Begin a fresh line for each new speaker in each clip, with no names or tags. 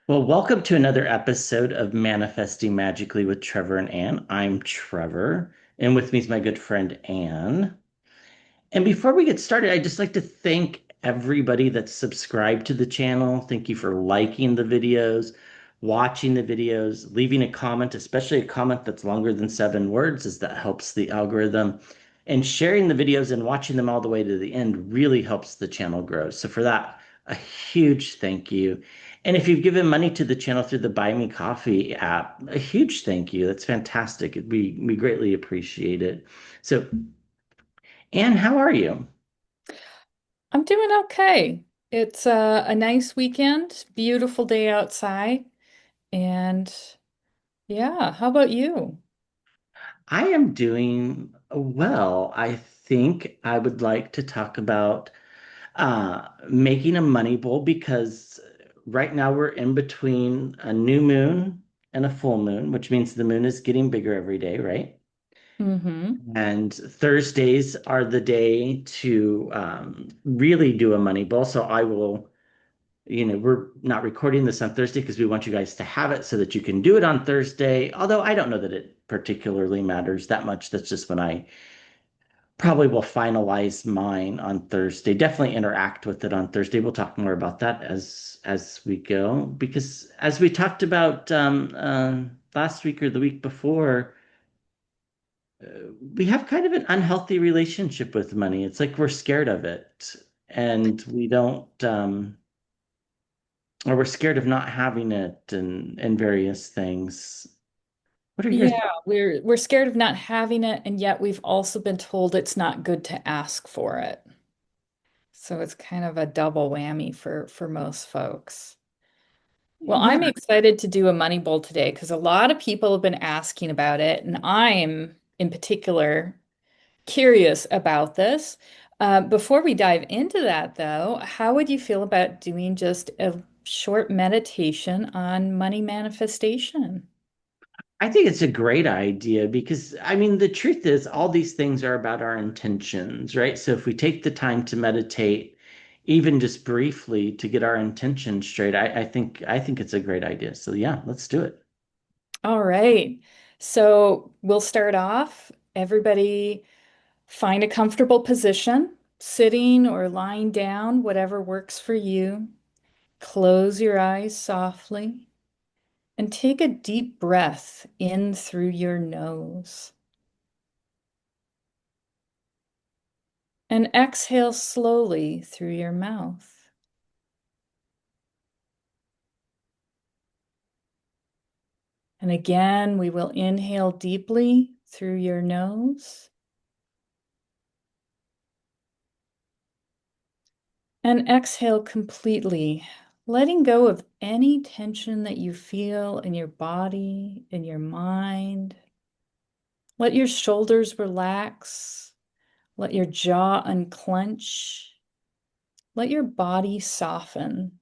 Well, welcome to another episode of Manifesting Magically with Trevor and Ann. I'm Trevor, and with me is my good friend Ann. And before we get started, I'd just like to thank everybody that's subscribed to the channel. Thank you for liking the videos, watching the videos, leaving a comment, especially a comment that's longer than 7 words, as that helps the algorithm. And sharing the videos and watching them all the way to the end really helps the channel grow. So for that, a huge thank you. And if you've given money to the channel through the Buy Me Coffee app, a huge thank you. That's fantastic. We greatly appreciate it. So, Anne, how are you?
I'm doing okay. It's a nice weekend, beautiful day outside, and yeah, how about you?
I am doing well. I think I would like to talk about making a money bowl because right now we're in between a new moon and a full moon, which means the moon is getting bigger every day, right?
Mm-hmm.
And Thursdays are the day to really do a money bowl. So I will, we're not recording this on Thursday because we want you guys to have it so that you can do it on Thursday. Although I don't know that it particularly matters that much. That's just when I probably will finalize mine on Thursday. Definitely interact with it on Thursday. We'll talk more about that as we go because as we talked about last week or the week before, we have kind of an unhealthy relationship with money. It's like we're scared of it and we don't or we're scared of not having it and various things. What are your
Yeah, we're scared of not having it, and yet we've also been told it's not good to ask for it. So it's kind of a double whammy for most folks. Well,
yeah,
I'm excited to do a money bowl today because a lot of people have been asking about it, and I'm in particular curious about this. Before we dive into that, though, how would you feel about doing just a short meditation on money manifestation?
I think it's a great idea because I mean the truth is all these things are about our intentions, right? So if we take the time to meditate, even just briefly to get our intentions straight, I think it's a great idea. So yeah, let's do it.
All right. So we'll start off. Everybody find a comfortable position, sitting or lying down, whatever works for you. Close your eyes softly and take a deep breath in through your nose. And exhale slowly through your mouth. And again, we will inhale deeply through your nose and exhale completely, letting go of any tension that you feel in your body, in your mind. Let your shoulders relax. Let your jaw unclench. Let your body soften.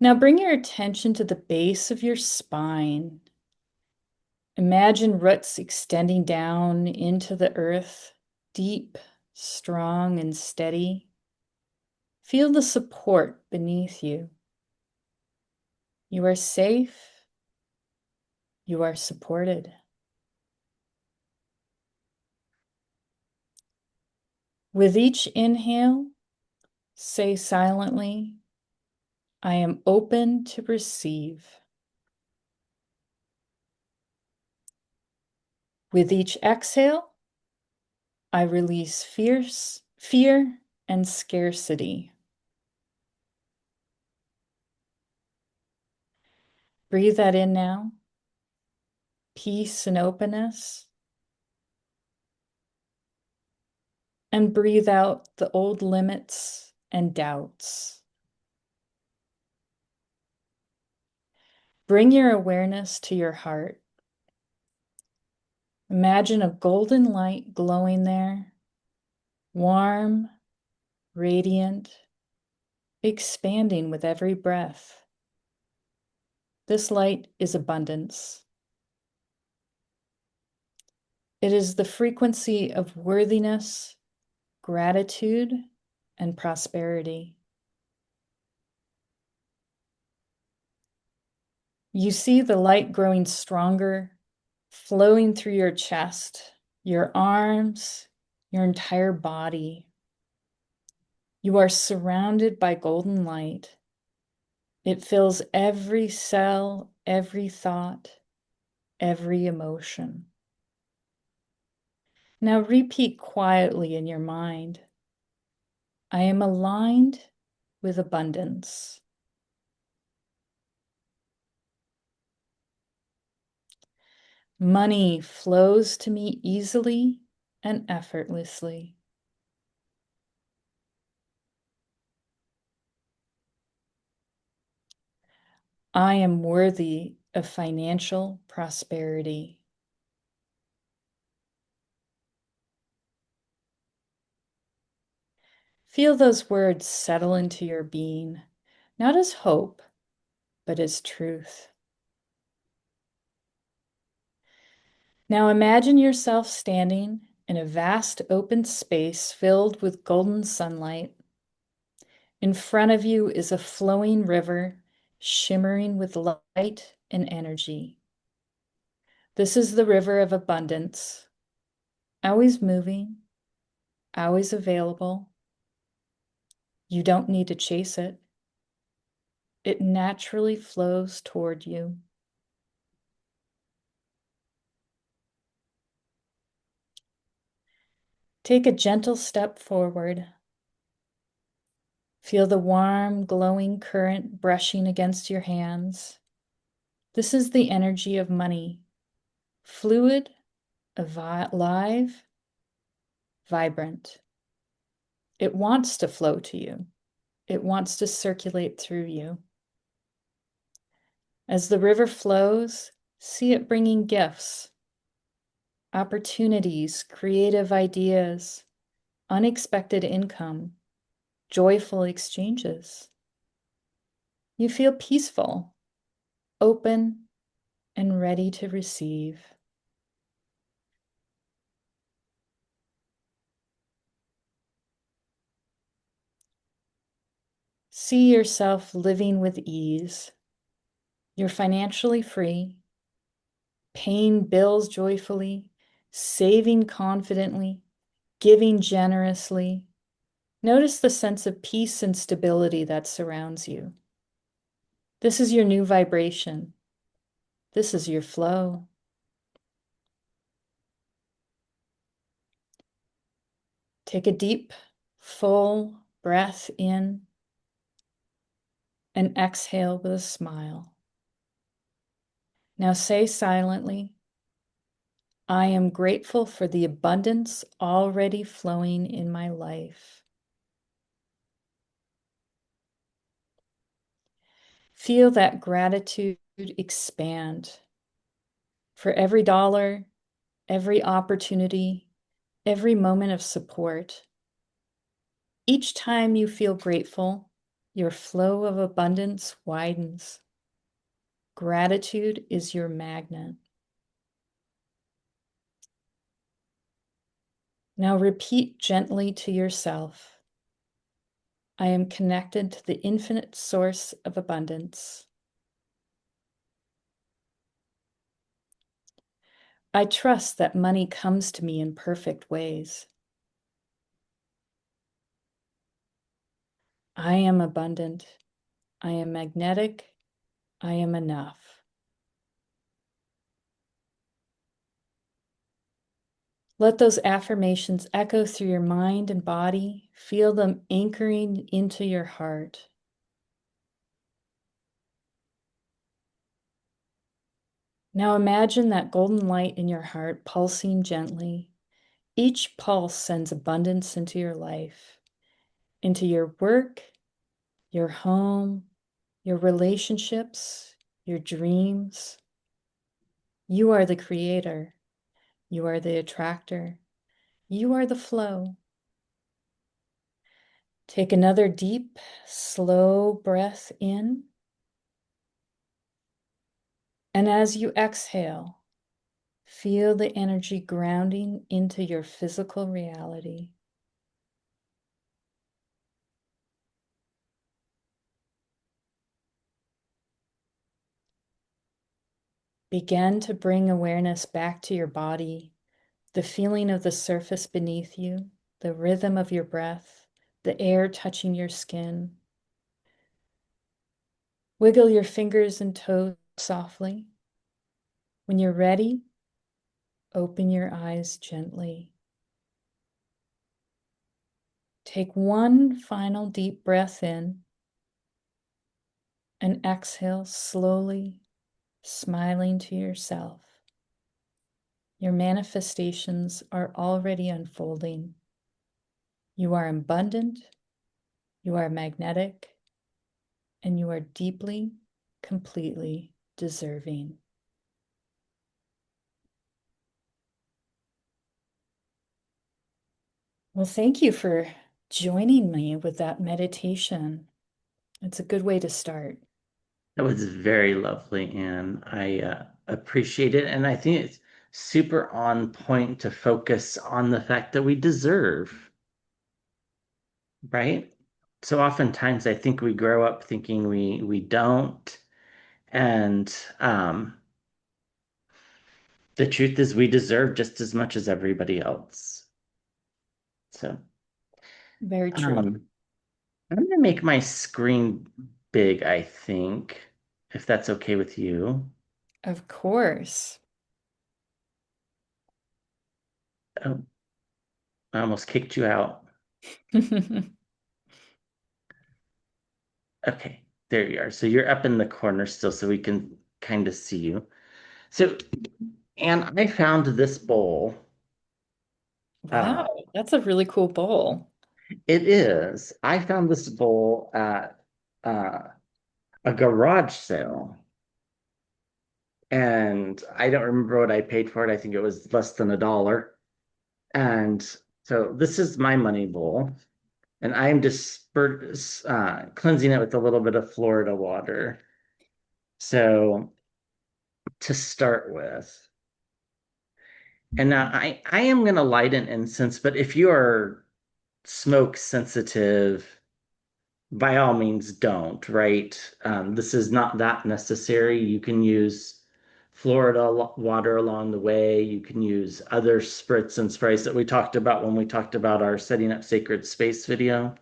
Now bring your attention to the base of your spine. Imagine roots extending down into the earth, deep, strong, and steady. Feel the support beneath you. You are safe. You are supported. With each inhale, say silently, I am open to receive. With each exhale, I release fear and scarcity. Breathe that in now, peace and openness, and breathe out the old limits and doubts. Bring your awareness to your heart. Imagine a golden light glowing there, warm, radiant, expanding with every breath. This light is abundance. It is the frequency of worthiness, gratitude, and prosperity. You see the light growing stronger, flowing through your chest, your arms, your entire body. You are surrounded by golden light. It fills every cell, every thought, every emotion. Now repeat quietly in your mind, I am aligned with abundance. Money flows to me easily and effortlessly. I am worthy of financial prosperity. Feel those words settle into your being, not as hope, but as truth. Now imagine yourself standing in a vast open space filled with golden sunlight. In front of you is a flowing river, shimmering with light and energy. This is the river of abundance, always moving, always available. You don't need to chase it. It naturally flows toward you. Take a gentle step forward. Feel the warm, glowing current brushing against your hands. This is the energy of money, fluid, alive, vibrant. It wants to flow to you. It wants to circulate through you. As the river flows, see it bringing gifts, opportunities, creative ideas, unexpected income, joyful exchanges. You feel peaceful, open, and ready to receive. See yourself living with ease. You're financially free, paying bills joyfully, saving confidently, giving generously. Notice the sense of peace and stability that surrounds you. This is your new vibration. This is your flow. Take a deep, full breath in and exhale with a smile. Now say silently, I am grateful for the abundance already flowing in my life. Feel that gratitude expand for every dollar, every opportunity, every moment of support. Each time you feel grateful, your flow of abundance widens. Gratitude is your magnet. Now repeat gently to yourself, I am connected to the infinite source of abundance. I trust that money comes to me in perfect ways. I am abundant. I am magnetic. I am enough. Let those affirmations echo through your mind and body. Feel them anchoring into your heart. Now imagine that golden light in your heart pulsing gently. Each pulse sends abundance into your life, into your work, your home, your relationships, your dreams. You are the creator. You are the attractor. You are the flow. Take another deep, slow breath in. And as you exhale, feel the energy grounding into your physical reality. Begin to bring awareness back to your body, the feeling of the surface beneath you, the rhythm of your breath, the air touching your skin. Wiggle your fingers and toes softly. When you're ready, open your eyes gently. Take one final deep breath in and exhale slowly, smiling to yourself. Your manifestations are already unfolding. You are abundant, you are magnetic, and you are deeply, completely deserving. Well, thank you for joining me with that meditation. It's a good way to start.
That was very lovely, and I appreciate it. And I think it's super on point to focus on the fact that we deserve, right? So oftentimes I think we grow up thinking we don't, and the truth is we deserve just as much as everybody else. So
Very true.
um, I'm gonna make my screen big, I think, if that's okay with you.
Of course.
Oh, I almost kicked you out. Okay, there you are. So you're up in the corner still, so we can kind of see you. So, and I found this bowl.
Wow,
Uh,
that's a really cool bowl.
it is. I found this bowl at uh, a garage sale, and I don't remember what I paid for it. I think it was less than $1. And so this is my money bowl, and I'm just cleansing it with a little bit of Florida water. So to start with. And now I am going to light an incense, but if you are smoke sensitive, by all means don't, right? This is not that necessary. You can use water along the way. You can use other spritz and sprays that we talked about when we talked about our setting up sacred space video.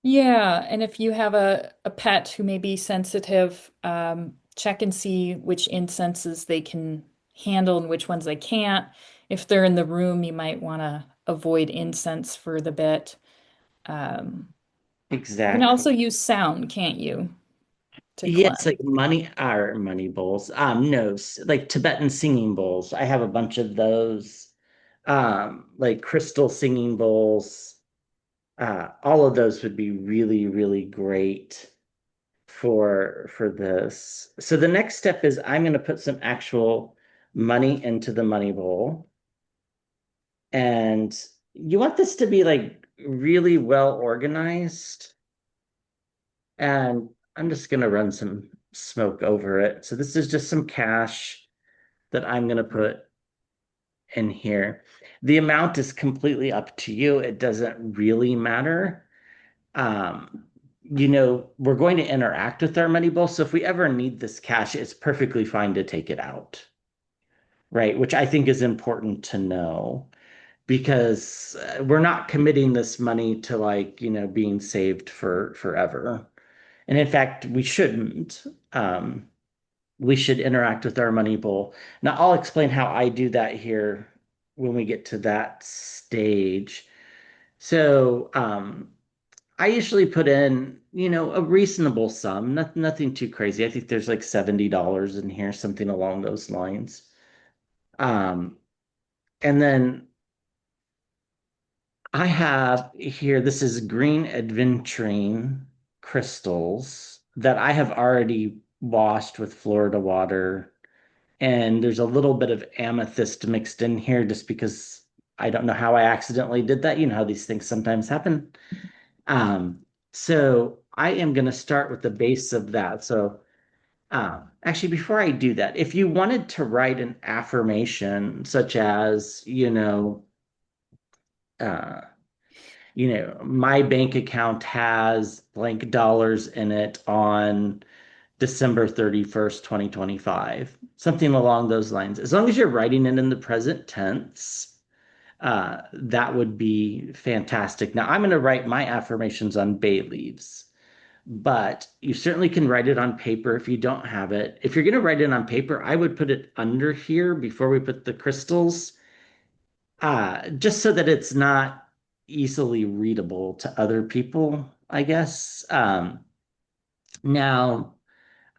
Yeah, and if you have a pet who may be sensitive, check and see which incenses they can handle and which ones they can't. If they're in the room, you might want to avoid incense for the bit. Um, you can
Exactly.
also use sound, can't you, to
Yes,
cleanse?
like money bowls. No, like Tibetan singing bowls. I have a bunch of those. Like crystal singing bowls. All of those would be really, really great for this. So the next step is I'm going to put some actual money into the money bowl, and you want this to be like really well organized. And I'm just going to run some smoke over it. So this is just some cash that I'm going to put in here. The amount is completely up to you. It doesn't really matter. Um, we're going to interact with our money bowl. So if we ever need this cash, it's perfectly fine to take it out, right? Which I think is important to know because we're not committing this money to like, being saved for forever. And in fact, we shouldn't. We should interact with our money bowl. Now, I'll explain how I do that here when we get to that stage. So, I usually put in, a reasonable sum, nothing too crazy. I think there's like $70 in here, something along those lines. Um, and then I have here, this is green aventurine crystals that I have already washed with Florida water. And there's a little bit of amethyst mixed in here just because I don't know how I accidentally did that. You know how these things sometimes happen. Um, so I am going to start with the base of that. So actually, before I do that, if you wanted to write an affirmation such as, uh, my bank account has blank dollars in it on December 31st, 2025, something along those lines. As long as you're writing it in the present tense, that would be fantastic. Now, I'm going to write my affirmations on bay leaves, but you certainly can write it on paper if you don't have it. If you're going to write it on paper, I would put it under here before we put the crystals, just so that it's not easily readable to other people, I guess. Now,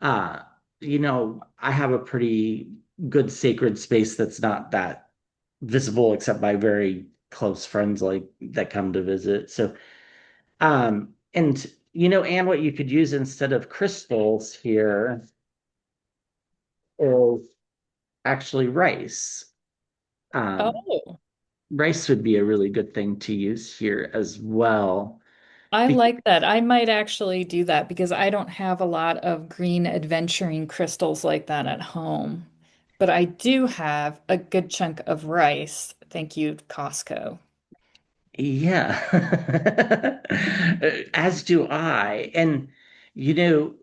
uh, I have a pretty good sacred space that's not that visible except by very close friends like that come to visit. So, and and what you could use instead of crystals here is actually rice. Um,
Oh,
Rice would be a really good thing to use here as well.
I
Be-
like that. I might actually do that because I don't have a lot of green adventuring crystals like that at home. But I do have a good chunk of rice. Thank you, Costco.
yeah, as do I. And you know,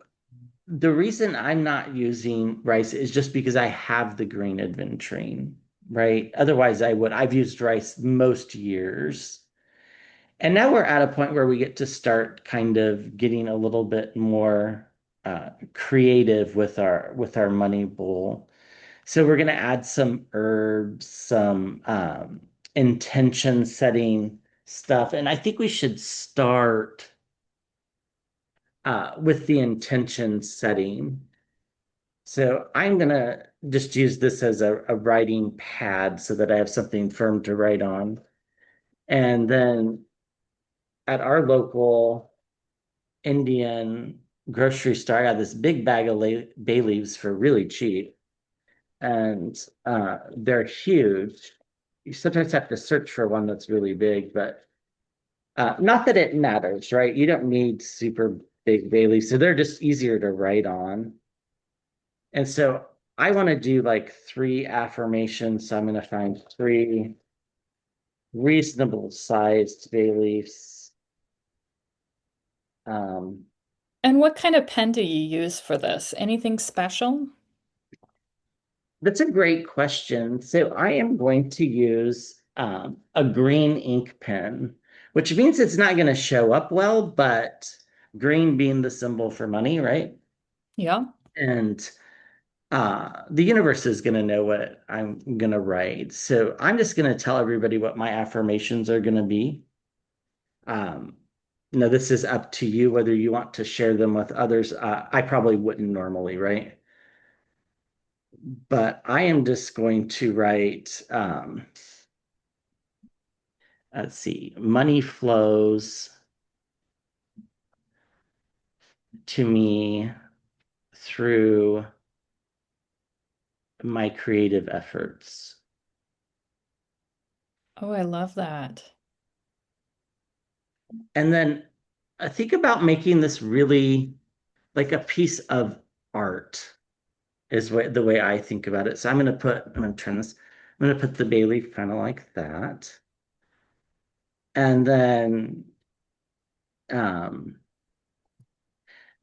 the reason I'm not using rice is just because I have the green adventuring, right? Otherwise, I would. I've used rice most years. And now we're at a point where we get to start kind of getting a little bit more creative with our money bowl. So we're going to add some herbs, some intention setting stuff, and I think we should start with the intention setting. So I'm going to just use this as a writing pad so that I have something firm to write on. And then at our local Indian grocery store. I got this big bag of bay leaves for really cheap, and they're huge. You sometimes have to search for one that's really big, but not that it matters, right? You don't need super big bay leaves, so they're just easier to write on. And so I want to do like three affirmations. So I'm going to find three reasonable sized bay leaves. Um,
And what kind of pen do you use for this? Anything special?
That's a great question. So I am going to use a green ink pen, which means it's not going to show up well, but green being the symbol for money, right?
Yeah.
And the universe is going to know what I'm going to write. So I'm just going to tell everybody what my affirmations are going to be. Um, this is up to you whether you want to share them with others. I probably wouldn't normally, right? But I am just going to write. Let's see, money flows to me through my creative efforts.
Oh, I love that.
And then I think about making this really like a piece of art is the way I think about it. So I'm going to turn this, I'm going to put the bay leaf kind of like that. And then um,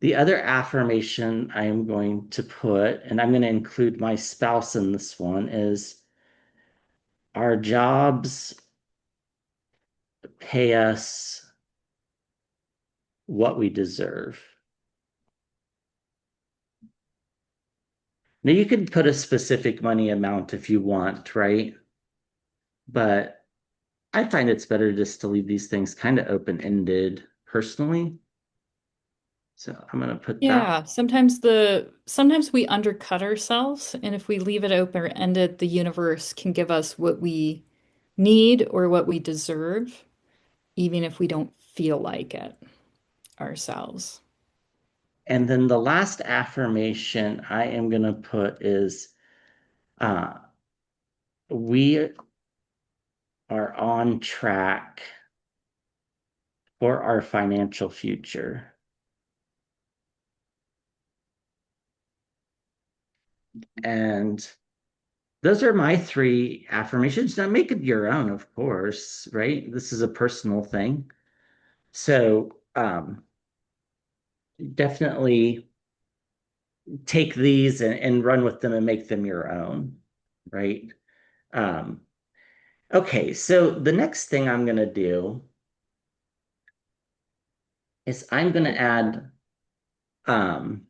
the other affirmation I am going to put, and I'm going to include my spouse in this one, is our jobs pay us what we deserve. Now, you could put a specific money amount if you want, right? But I find it's better just to leave these things kind of open-ended personally. So I'm going to put that.
Yeah, sometimes we undercut ourselves, and if we leave it open-ended, the universe can give us what we need or what we deserve, even if we don't feel like it ourselves.
And then the last affirmation I am going to put is uh, we are on track for our financial future. And those are my three affirmations. Now make it your own, of course, right? This is a personal thing. So definitely take these and run with them and make them your own, right? Um, okay, so the next thing I'm going to do is I'm going to add um,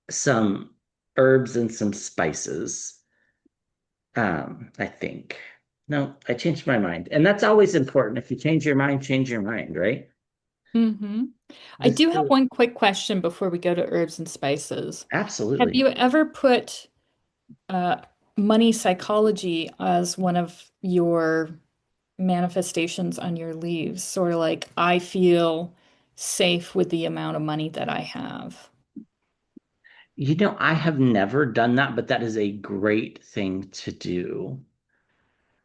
some herbs and some spices. I think. No, I changed my mind. And that's always important. If you change your mind, right?
Hmm. I
Just
do have
do it.
one quick question before we go to herbs and spices. Have
Absolutely.
you ever put uh, money psychology as one of your manifestations on your leaves? Sort of like, I feel safe with the amount of money that I have.
I have never done that, but that is a great thing to do,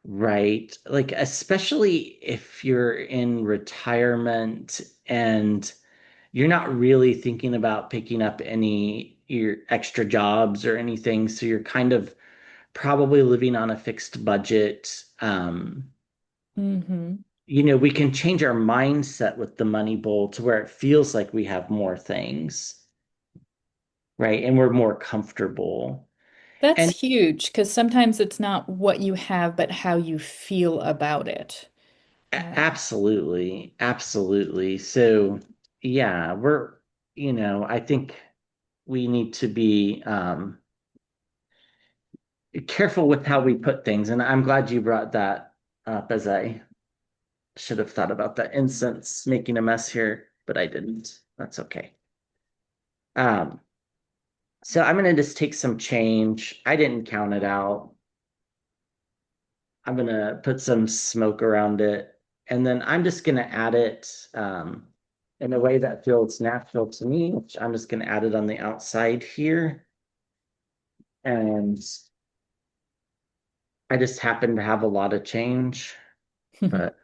right? Like, especially if you're in retirement and you're not really thinking about picking up any your extra jobs or anything. So you're kind of probably living on a fixed budget.
Hmm.
We can change our mindset with the money bowl to where it feels like we have more things, right? And we're more comfortable.
That's
And
huge because sometimes it's not what you have, but how you feel about it.
absolutely, absolutely. So, yeah, I think we need to be careful with how we put things. And I'm glad you brought that up as I should have thought about that incense making a mess here, but I didn't. That's okay. Um, so I'm gonna just take some change. I didn't count it out. I'm gonna put some smoke around it, and then I'm just gonna add it in a way that feels natural to me, which I'm just gonna add it on the outside here. And I just happen to have a lot of change, but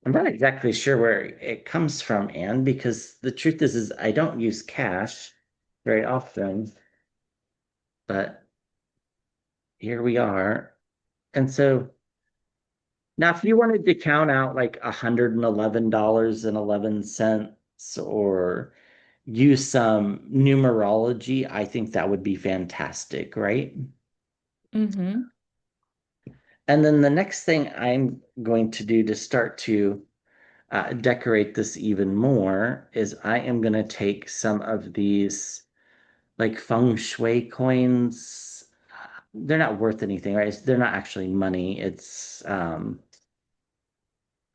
I'm not exactly sure where it comes from, Anne, because the truth is I don't use cash very often, but here we are. And so now, if you wanted to count out like $111.11 or use some numerology, I think that would be fantastic, right?
Hmm.
And then the next thing I'm going to do to start to decorate this even more is I am going to take some of these like feng shui coins. They're not worth anything, right? They're not actually money.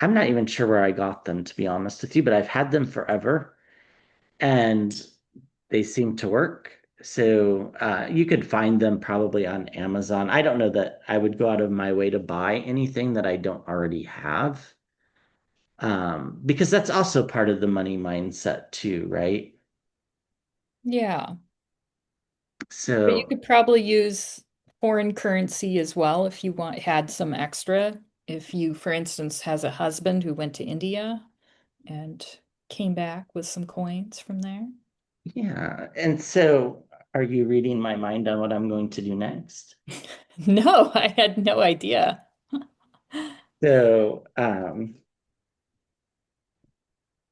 I'm not even sure where I got them, to be honest with you, but I've had them forever and they seem to work. So you could find them probably on Amazon. I don't know that I would go out of my way to buy anything that I don't already have, because that's also part of the money mindset too, right?
Yeah. But you
So
could probably use foreign currency as well if you had some extra. If you, for instance, has a husband who went to India and came back with some coins from there.
yeah, and so are you reading my mind on what I'm going to do next?
No, I had no idea.
So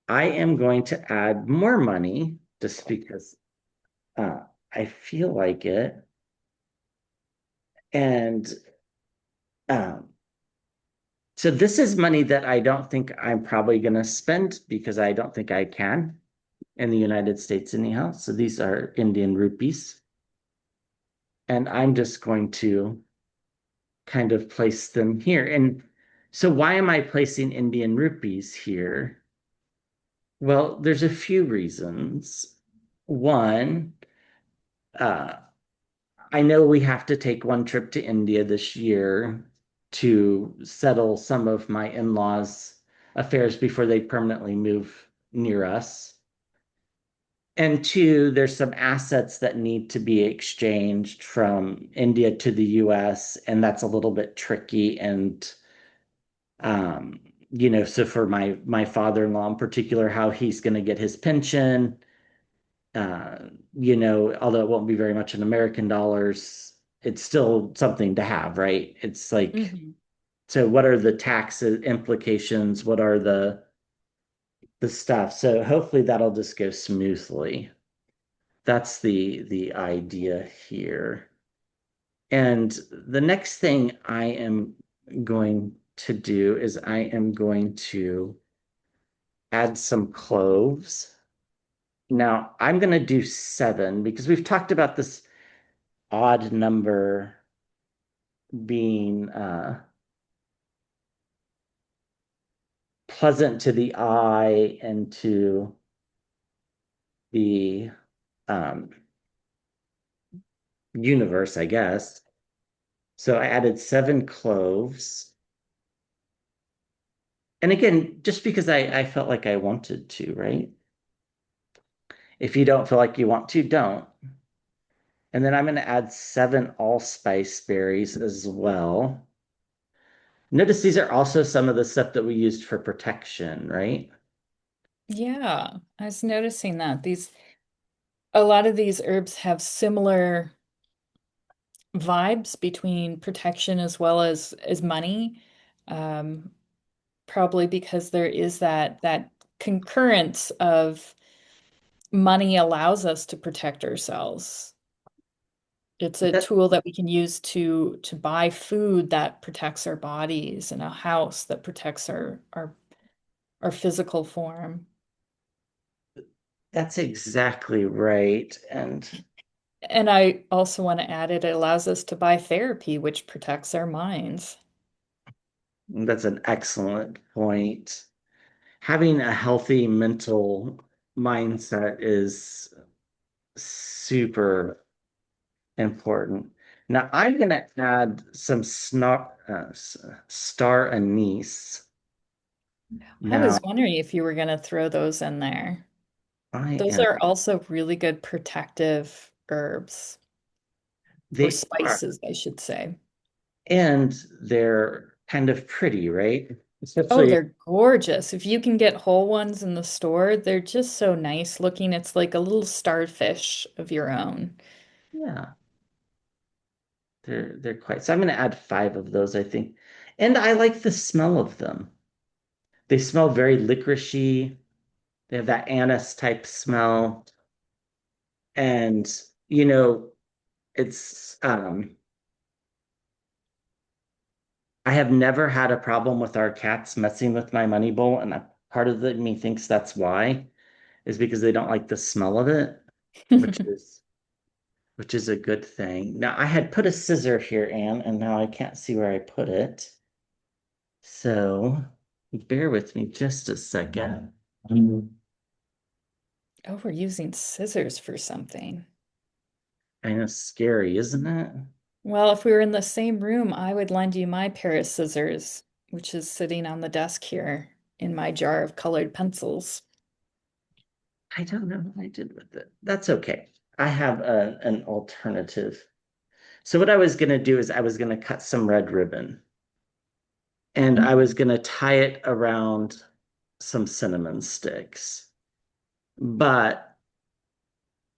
I am going to add more money just because uh, I feel like it. And um, so this is money that I don't think I'm probably going to spend because I don't think I can in the United States anyhow. So these are Indian rupees. And I'm just going to kind of place them here. And so why am I placing Indian rupees here? Well, there's a few reasons. One, uh, I know we have to take one trip to India this year to settle some of my in-laws' affairs before they permanently move near us. And two, there's some assets that need to be exchanged from India to the US, and that's a little bit tricky. And um, so for my father-in-law in particular, how he's going to get his pension, uh, although it won't be very much in American dollars, it's still something to have, right? It's like,
Hmm.
so what are the tax implications? What are the stuff? So hopefully that'll just go smoothly. that's the idea here. And the next thing I am going to do is I am going to add some cloves. Now, I'm going to do seven because we've talked about this odd number being pleasant to the eye and to the um, universe, I guess. So I added seven cloves. And again, just because I felt like I wanted to, right? If you don't feel like you want to, don't. And then I'm going to add seven allspice berries as well. Notice these are also some of the stuff that we used for protection, right?
Yeah, I was noticing that a lot of these herbs have similar vibes between protection as well as money. Um, Probably because there is that concurrence of money allows us to protect ourselves. It's a
That
tool that we can use to buy food that protects our bodies and a house that protects our physical form.
that's exactly right. And
And I also want to add it allows us to buy therapy, which protects our minds.
that's an excellent point. Having a healthy mental mindset is super important. Now I'm going to add some star anise.
I was
Now
wondering if you were going to throw those in there.
I
Those
am,
are also really good protective herbs or
they are,
spices, I should say.
and they're kind of pretty, right?
Oh,
Especially,
they're gorgeous. If you can get whole ones in the store, they're just so nice looking. It's like a little starfish of your own.
yeah, they're quite. So I'm going to add five of those, I think. And I like the smell of them. They smell very licoricey. They have that anise type smell. And, you know, it's I have never had a problem with our cats messing with my money bowl, and part of me thinks that's why is because they don't like the smell of it, which is a good thing. Now I had put a scissor here, Anne, and now I can't see where I put it. So bear with me just a second.
Oh, we're using scissors for something.
I know, scary, isn't it?
Well, if we were in the same room, I would lend you my pair of scissors, which is sitting on the desk here in my jar of colored pencils.
I don't know what I did with it. That's okay. I have an alternative. So what I was gonna do is I was gonna cut some red ribbon and I was gonna tie it around some cinnamon sticks. But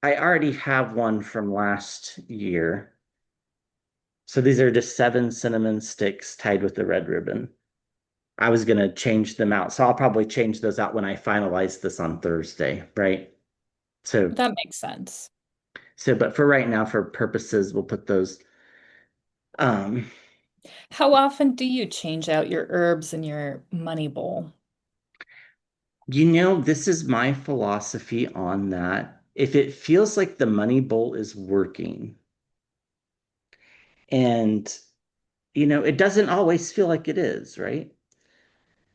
I already have one from last year. So these are just seven cinnamon sticks tied with the red ribbon. I was gonna change them out. So I'll probably change those out when I finalize this on Thursday, right? So
That makes sense.
but for right now, for purposes, we'll put those. Um,
How often do you change out your herbs in your money bowl?
this is my philosophy on that. If it feels like the money bowl is working and it doesn't always feel like it is, right?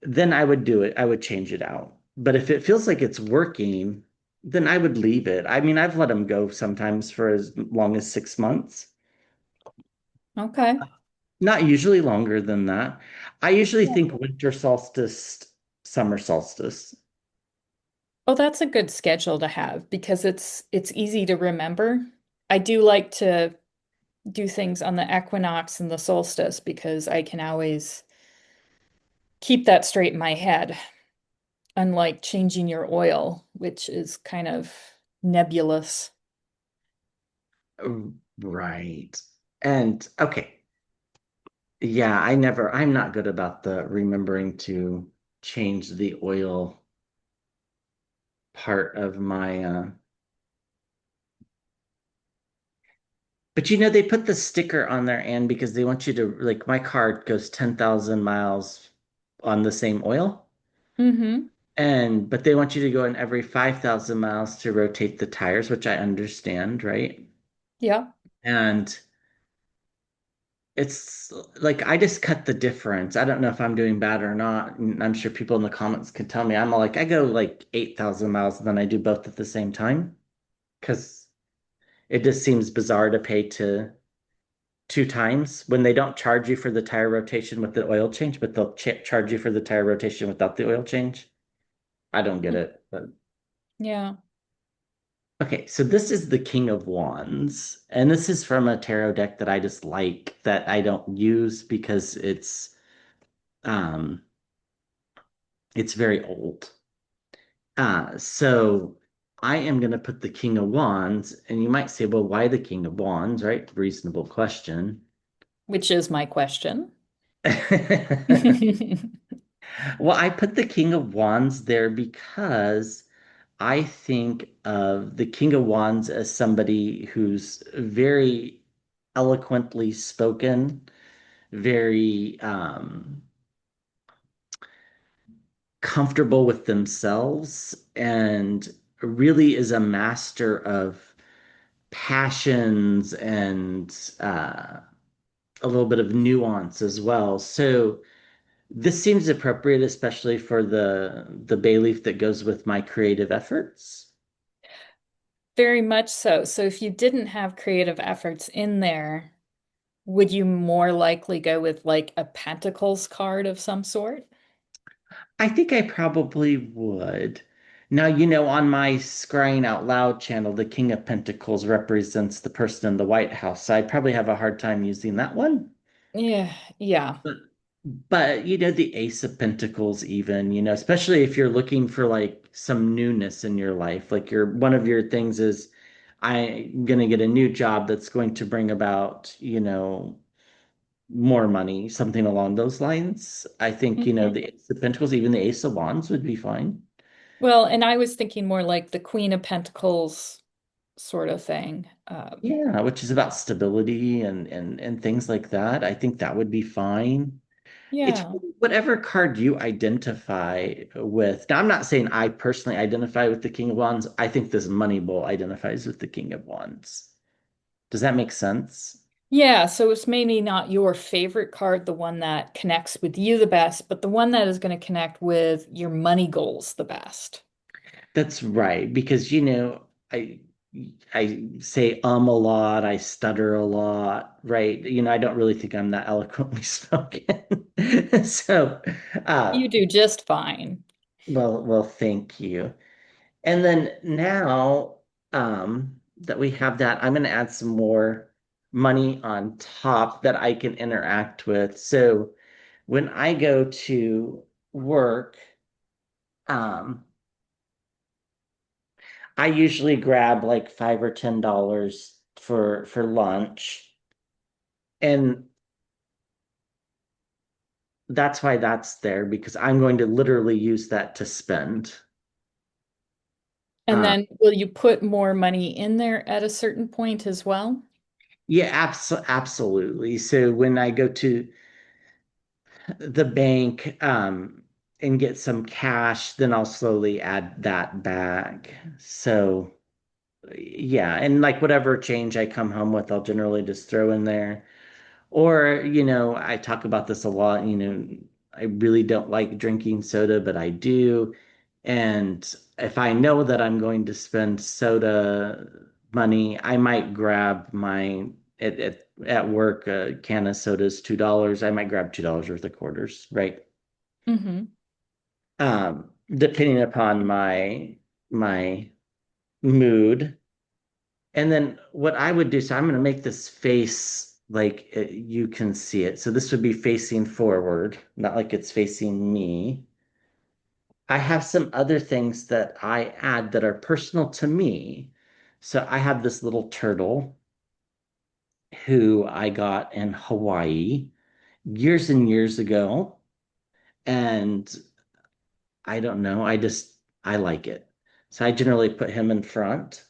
Then I would do it. I would change it out. But if it feels like it's working, then I would leave it. I mean, I've let them go sometimes for as long as 6 months.
Okay.
Not usually longer than that. I usually think winter solstice, summer solstice.
Oh, that's a good schedule to have because it's easy to remember. I do like to do things on the equinox and the solstice because I can always keep that straight in my head, unlike changing your oil, which is kind of nebulous.
Right. And okay. Yeah, I'm not good about the remembering to change the oil part of my But they put the sticker on there and because they want you to like my car goes 10,000 miles on the same oil.
Mm-hmm.
And but they want you to go in every 5,000 miles to rotate the tires, which I understand, right?
Yeah.
And it's like I just cut the difference. I don't know if I'm doing bad or not. And I'm sure people in the comments can tell me. I'm like, I go like 8,000 miles and then I do both at the same time because it just seems bizarre to pay to two times when they don't charge you for the tire rotation with the oil change, but they'll charge you for the tire rotation without the oil change. I don't get it. But
Yeah.
okay, so this is the King of Wands, and this is from a tarot deck that I just like that I don't use because um it's very old. So I am going to put the King of Wands, and you might say, well, why the King of Wands, right? Reasonable question.
Which is my question.
Well, I put the King of Wands there because I think of the King of Wands as somebody who's very eloquently spoken, very comfortable with themselves, and really is a master of passions and a little bit of nuance as well. So this seems appropriate, especially for the bay leaf that goes with my creative efforts.
Very much so. So if you didn't have creative efforts in there, would you more likely go with like a Pentacles card of some sort?
I think I probably would. Now, on my Scrying Out Loud channel, the King of Pentacles represents the person in the White House. So I'd probably have a hard time using that one.
Yeah, yeah.
But the Ace of Pentacles, even, especially if you're looking for like some newness in your life, like one of your things is I'm gonna get a new job that's going to bring about, more money, something along those lines. I think,
Mhm.
the Ace of Pentacles, even the Ace of Wands would be fine.
Well, and I was thinking more like the Queen of Pentacles sort of thing.
Yeah, which is about stability and things like that. I think that would be fine. It's
Yeah.
really whatever card you identify with. Now, I'm not saying I personally identify with the King of Wands. I think this Money Bowl identifies with the King of Wands. Does that make sense?
Yeah, so it's maybe not your favorite card, the one that connects with you the best, but the one that is going to connect with your money goals the best.
That's right, because I say a lot, I stutter a lot, right? I don't really think I'm that eloquently spoken. So, uh,
You do just fine.
well, thank you. And then now that we have that, I'm going to add some more money on top that I can interact with. So when I go to work, um, I usually grab like $5 or $10 for lunch, and that's why that's there because I'm going to literally use that to spend.
And
Uh,
then will you put more money in there at a certain point as well?
yeah, absolutely. So when I go to the bank and get some cash, then I'll slowly add that back. So yeah, and like whatever change I come home with, I'll generally just throw in there. Or, I talk about this a lot, I really don't like drinking soda, but I do. And if I know that I'm going to spend soda money, I might grab my at work a can of soda is $2. I might grab $2 worth of quarters, right?
Hmm.
Depending upon my mood. And then what I would do, so I'm going to make this face like you can see it. So this would be facing forward, not like it's facing me. I have some other things that I add that are personal to me. So I have this little turtle who I got in Hawaii years and years ago. And I don't know, I like it. So I generally put him in front.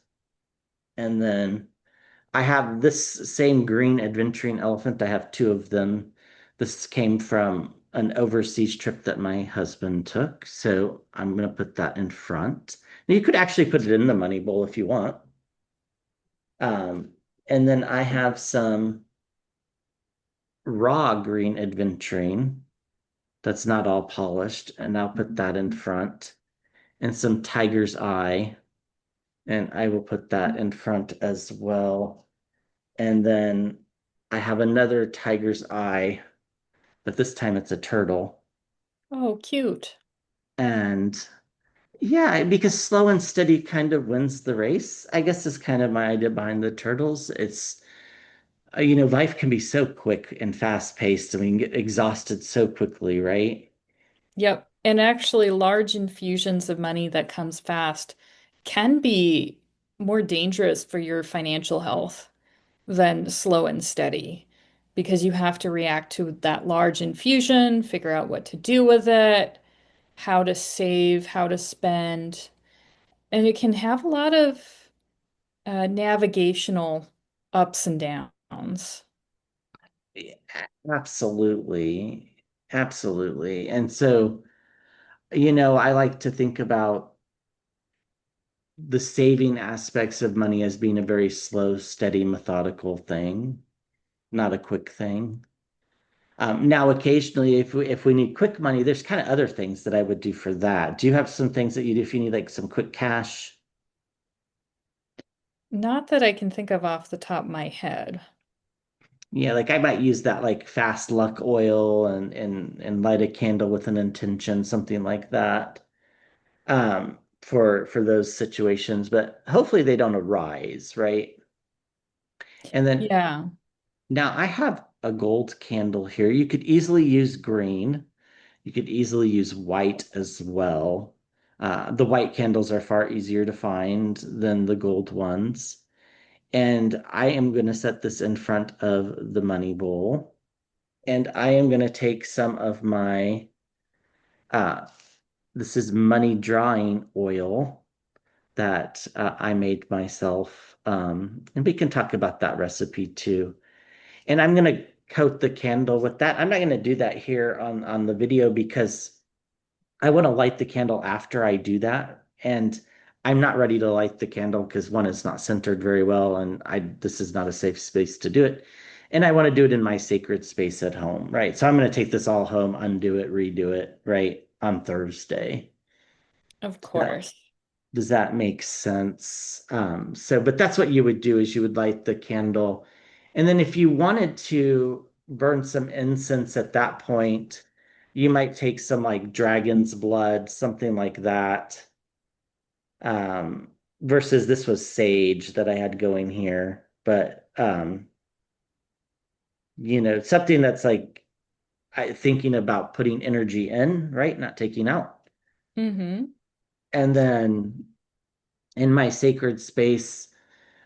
And then I have this same green adventuring elephant. I have two of them. This came from an overseas trip that my husband took. So I'm going to put that in front. Now, you could actually put it in the money bowl if you want. Um, and then I have some raw green adventuring that's not all polished, and I'll put that in front. And some tiger's eye, and I will put that in front as well. And then I have another tiger's eye, but this time it's a turtle.
Oh, cute.
And yeah, because slow and steady kind of wins the race, I guess is kind of my idea behind the turtles. It's, life can be so quick and fast paced. I mean, get exhausted so quickly, right?
Yep. And actually, large infusions of money that comes fast can be more dangerous for your financial health than slow and steady because you have to react to that large infusion, figure out what to do with it, how to save, how to spend. And it can have a lot of navigational ups and downs.
Yeah, absolutely. Absolutely. And so, I like to think about the saving aspects of money as being a very slow, steady, methodical thing, not a quick thing. Now, occasionally, if we need quick money, there's kind of other things that I would do for that. Do you have some things that you do if you need like some quick cash?
Not that I can think of off the top of my head.
Yeah, like I might use that like fast luck oil and light a candle with an intention, something like that. For those situations, but hopefully they don't arise, right? And then
Yeah.
now I have a gold candle here. You could easily use green. You could easily use white as well. The white candles are far easier to find than the gold ones. And I am going to set this in front of the money bowl. And I am going to take some of my, uh, this is money drawing oil that I made myself. And we can talk about that recipe too. And I'm going to coat the candle with that. I'm not going to do that here on the video because I want to light the candle after I do that. And I'm not ready to light the candle because one is not centered very well, and I this is not a safe space to do it. And I want to do it in my sacred space at home, right? So I'm going to take this all home, undo it, redo it, right, on Thursday.
Of
Now,
course.
does that make sense? But that's what you would do is you would light the candle. And then if you wanted to burn some incense at that point, you might take some like dragon's blood, something like that. Versus this was sage that I had going here. But something that's like thinking about putting energy in, right? Not taking out.
Mm-hmm.
And then in my sacred space,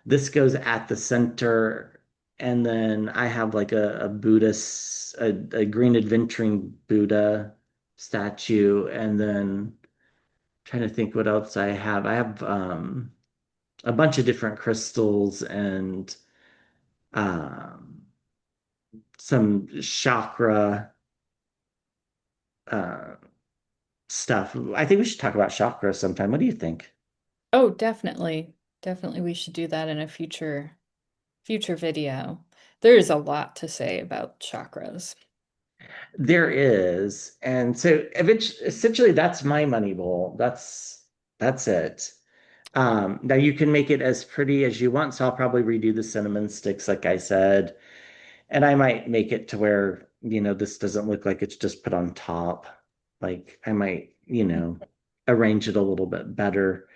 this goes at the center, and then I have like a Buddhist, a green adventuring Buddha statue, and then trying to think what else I have. I have a bunch of different crystals and um, some chakra uh, stuff. I think we should talk about chakra sometime. What do you think?
Oh, definitely. Definitely we should do that in a future video. There is a lot to say about chakras.
There is, and so eventually, essentially, that's my money bowl. That's it. Now you can make it as pretty as you want, so I'll probably redo the cinnamon sticks, like I said, and I might make it to where, this doesn't look like it's just put on top. Like I might, arrange it a little bit better.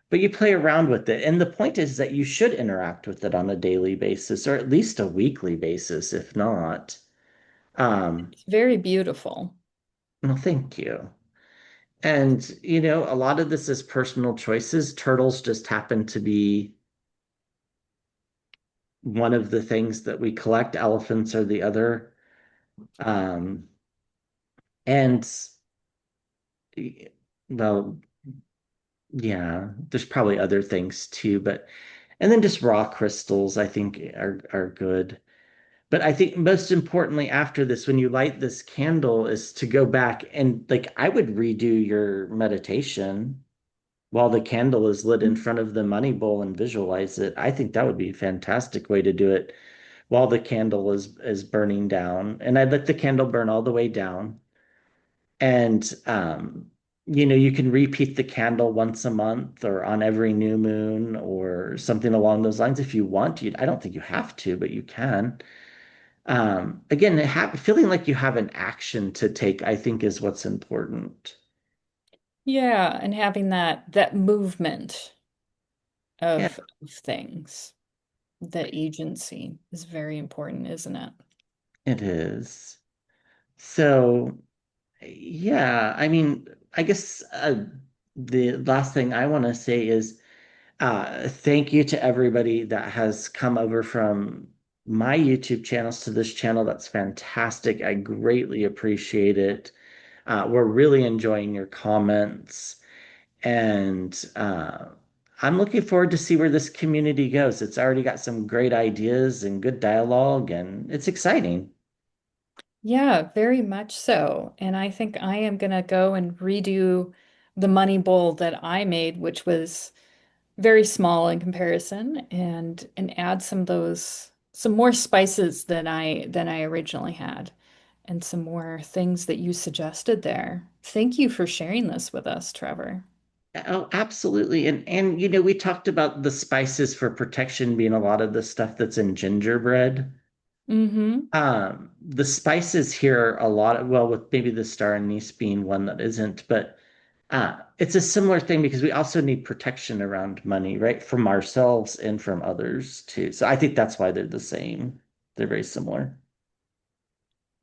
But you play around with it, and the point is that you should interact with it on a daily basis, or at least a weekly basis, if not. Um,
It's very beautiful.
well, thank you. And, a lot of this is personal choices. Turtles just happen to be one of the things that we collect. Elephants are the other. Um, and, well, yeah, there's probably other things too, but And then just raw crystals, I think, are good. But I think most importantly, after this, when you light this candle, is to go back and like I would redo your meditation while the candle is lit in front of the money bowl and visualize it. I think that would be a fantastic way to do it while the candle is burning down. And I'd let the candle burn all the way down. And you can repeat the candle once a month or on every new moon or something along those lines if you want. I don't think you have to, but you can. Again, feeling like you have an action to take, I think, is what's important.
Yeah, and having that movement
Yeah,
of things, the agency is very important, isn't it?
it is. So, yeah, I mean, I guess the last thing I want to say is thank you to everybody that has come over from my YouTube channels to this channel. That's fantastic. I greatly appreciate it. We're really enjoying your comments, and I'm looking forward to see where this community goes. It's already got some great ideas and good dialogue, and it's exciting.
Yeah, very much so. And I think I am gonna go and redo the money bowl that I made, which was very small in comparison, and add some more spices than I originally had, and some more things that you suggested there. Thank you for sharing this with us, Trevor.
Oh, absolutely. And we talked about the spices for protection being a lot of the stuff that's in gingerbread.
Mm-hmm.
The spices here are a lot of, well, with maybe the star anise being one that isn't, but it's a similar thing because we also need protection around money, right? From ourselves and from others too. So I think that's why they're the same. They're very similar.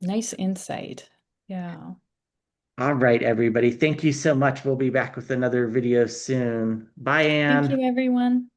Nice insight. Yeah.
All right, everybody. Thank you so much. We'll be back with another video soon. Bye,
Thank
Anne.
you, everyone.